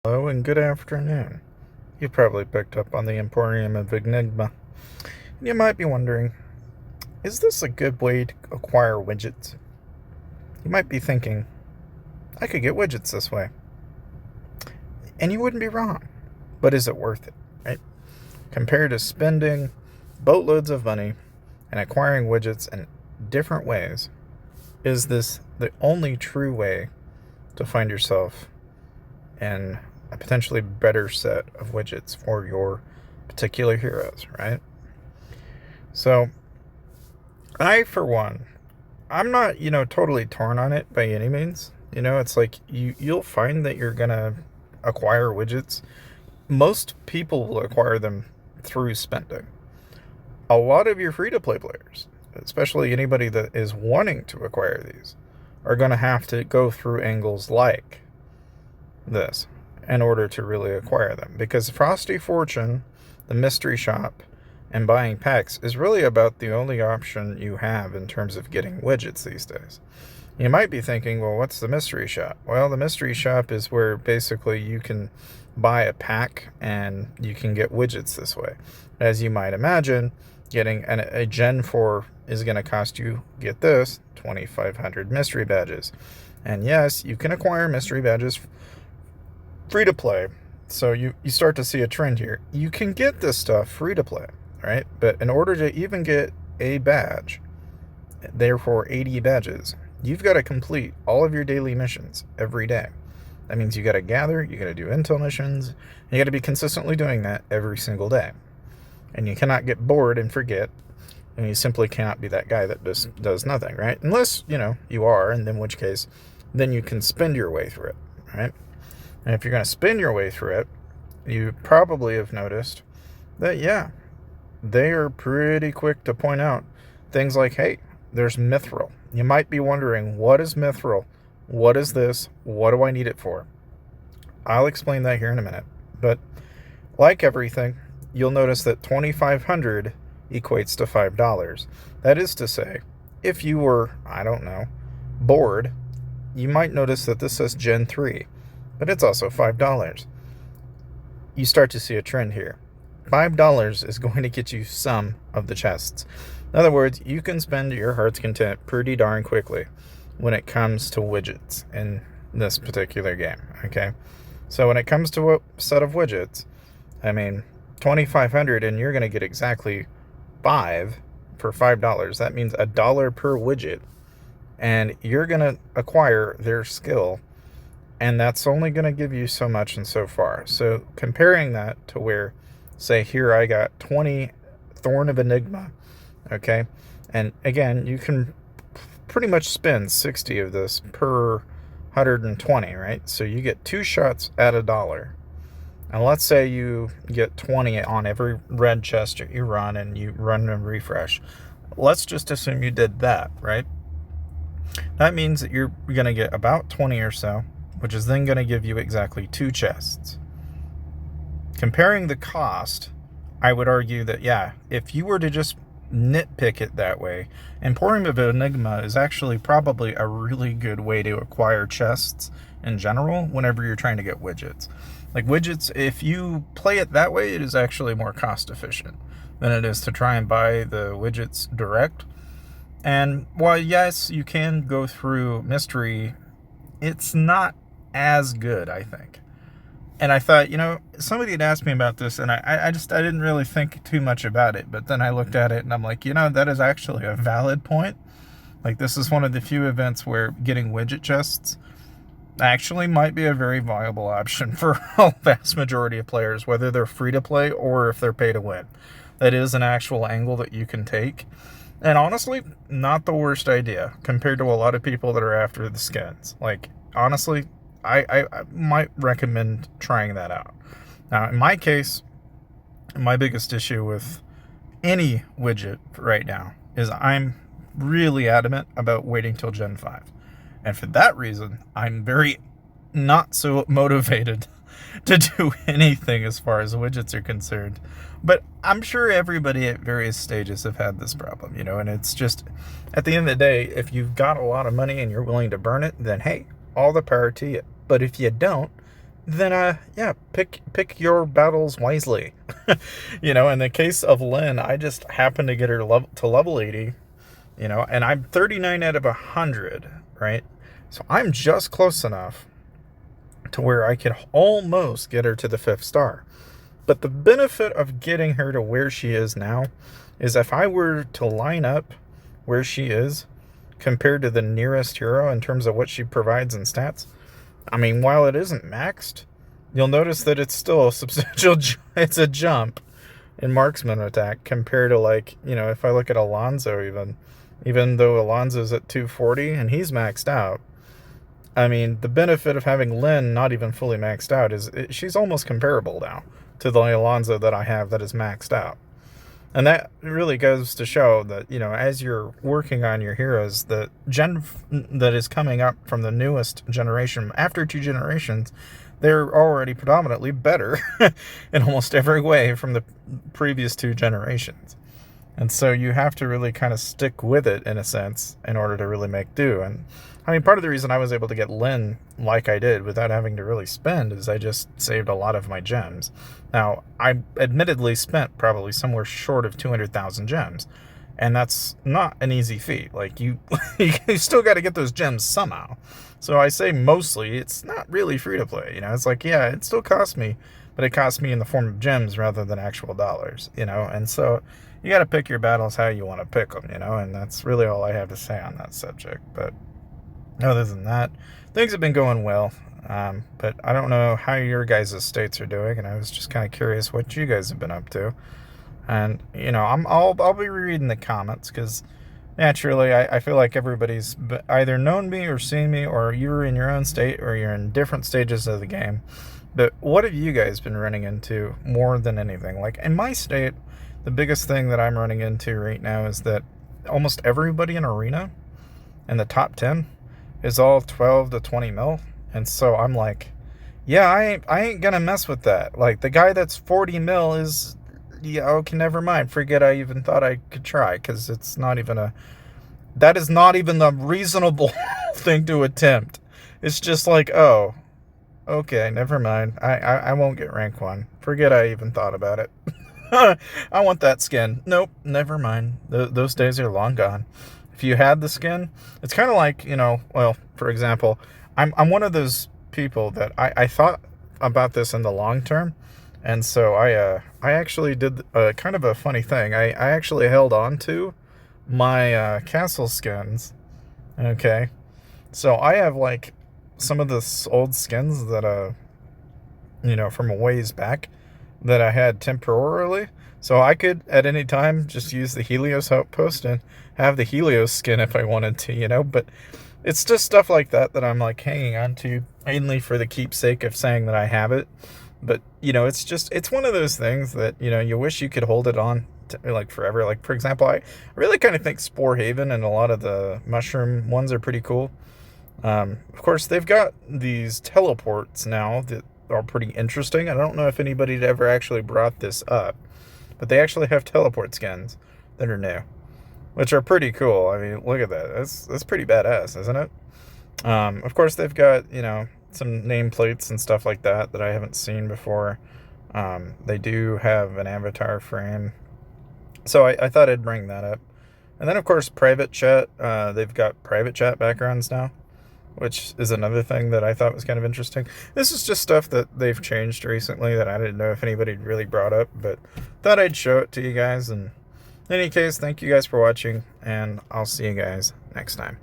Hello and good afternoon. You probably picked up on the Emporium of Enigma. You might be wondering, is this a good way to acquire widgets? You might be thinking, I could get widgets this way. And you wouldn't be wrong. But is it worth it, right? Compared to spending boatloads of money and acquiring widgets in different ways, is this the only true way to find yourself in a potentially better set of widgets for your particular heroes, right? So, for one, I'm not, totally torn on it by any means. It's like you'll find that you're going to acquire widgets. Most people will acquire them through spending. A lot of your free-to-play players, especially anybody that is wanting to acquire these, are going to have to go through angles like this in order to really acquire them. Because Frosty Fortune, the mystery shop, and buying packs is really about the only option you have in terms of getting widgets these days. You might be thinking, well, what's the mystery shop? Well, the mystery shop is where basically you can buy a pack and you can get widgets this way. As you might imagine, getting a Gen 4 is going to cost you, get this, 2,500 mystery badges. And yes, you can acquire mystery badges free to play. So you start to see a trend here. You can get this stuff free to play, right? But in order to even get a badge, therefore 80 badges, you've got to complete all of your daily missions every day. That means you got to gather, you got to do intel missions, and you got to be consistently doing that every single day. And you cannot get bored and forget, and you simply cannot be that guy that just does nothing, right? Unless, you are, and in which case, then you can spend your way through it, right? And if you're going to spin your way through it, you probably have noticed that, yeah, they are pretty quick to point out things like, hey, there's mithril. You might be wondering, what is mithril? What is this? What do I need it for? I'll explain that here in a minute. But like everything, you'll notice that 2,500 equates to $5. That is to say, if you were, bored, you might notice that this says Gen 3. But it's also $5. You start to see a trend here. $5 is going to get you some of the chests. In other words, you can spend your heart's content pretty darn quickly when it comes to widgets in this particular game, okay? So when it comes to a set of widgets, 2,500 and you're going to get exactly 5 for $5. That means $1 per widget. And you're going to acquire their skill, and that's only going to give you so much and so far. So comparing that to where, say here I got 20 Thorn of Enigma, okay? And again, you can pretty much spend 60 of this per 120, right? So you get 2 shots at $1. And let's say you get 20 on every red chest that you run, and you run and refresh. Let's just assume you did that, right? That means that you're going to get about 20 or so, which is then going to give you exactly 2 chests. Comparing the cost, I would argue that, yeah, if you were to just nitpick it that way, Emporium of Enigma is actually probably a really good way to acquire chests in general whenever you're trying to get widgets. Like widgets, if you play it that way, it is actually more cost efficient than it is to try and buy the widgets direct. And while, yes, you can go through mystery, it's not as good, I think. And I thought, somebody had asked me about this, and I didn't really think too much about it. But then I looked at it, and I'm like, that is actually a valid point. Like, this is one of the few events where getting widget chests actually might be a very viable option for a vast majority of players, whether they're free to play or if they're pay to win. That is an actual angle that you can take. And honestly, not the worst idea compared to a lot of people that are after the skins. Like, honestly, I might recommend trying that out. Now, in my case, my biggest issue with any widget right now is I'm really adamant about waiting till Gen 5. And for that reason, I'm very not so motivated to do anything as far as widgets are concerned. But I'm sure everybody at various stages have had this problem, and it's just, at the end of the day, if you've got a lot of money and you're willing to burn it, then hey, all the power to you. But if you don't, then yeah, pick your battles wisely. In the case of Lynn, I just happened to get her to level 80, and I'm 39 out of 100, right? So I'm just close enough to where I could almost get her to the 5th star. But the benefit of getting her to where she is now is if I were to line up where she is compared to the nearest hero in terms of what she provides in stats, I mean, while it isn't maxed, you'll notice that it's still a substantial, it's a jump in marksman attack compared to, like, if I look at Alonzo, even though Alonzo's at 240 and he's maxed out, I mean, the benefit of having Lynn not even fully maxed out is she's almost comparable now to the Alonzo that I have that is maxed out. And that really goes to show that, as you're working on your heroes, the gen that is coming up from the newest generation, after 2 generations, they're already predominantly better in almost every way from the previous 2 generations. And so you have to really kind of stick with it, in a sense, in order to really make do. And I mean, part of the reason I was able to get Lynn like I did without having to really spend is I just saved a lot of my gems. Now, I admittedly spent probably somewhere short of 200,000 gems. And that's not an easy feat. Like, you still got to get those gems somehow. So I say mostly, it's not really free to play. It's like, yeah, it still costs me, but it costs me in the form of gems rather than actual dollars, And so you got to pick your battles how you want to pick them, and that's really all I have to say on that subject. But other than that, things have been going well. But I don't know how your guys' states are doing, and I was just kind of curious what you guys have been up to. And I'll be reading the comments because naturally I feel like everybody's either known me or seen me, or you're in your own state or you're in different stages of the game. But what have you guys been running into more than anything? Like in my state, the biggest thing that I'm running into right now is that almost everybody in Arena in the top 10 is all 12 to 20 mil. And so I'm like, yeah, I ain't gonna mess with that. Like, the guy that's 40 mil is, yeah, okay, never mind. Forget I even thought I could try, because that is not even the reasonable thing to attempt. It's just like, oh, okay, never mind. I won't get rank 1. Forget I even thought about it. I want that skin. Nope, never mind. Those days are long gone. If you had the skin, it's kind of like, well, for example, I'm one of those people that I thought about this in the long term, and so I actually did kind of a funny thing. I actually held on to my castle skins. Okay, so I have like some of the old skins that from a ways back that I had temporarily, so I could at any time just use the Helios outpost and have the Helios skin if I wanted to, but it's just stuff like that I'm like hanging on to, mainly for the keepsake of saying that I have it. But it's one of those things that you wish you could hold it on to, like, forever. Like, for example, I really kind of think Spore Haven and a lot of the mushroom ones are pretty cool. Of course, they've got these teleports now that are pretty interesting. I don't know if anybody had ever actually brought this up, but they actually have teleport skins that are new, which are pretty cool. I mean, look at that. That's pretty badass, isn't it? Of course, they've got, some nameplates and stuff like that I haven't seen before. They do have an avatar frame. So I thought I'd bring that up. And then, of course, private chat. They've got private chat backgrounds now, which is another thing that I thought was kind of interesting. This is just stuff that they've changed recently that I didn't know if anybody really brought up, but thought I'd show it to you guys. And in any case, thank you guys for watching, and I'll see you guys next time.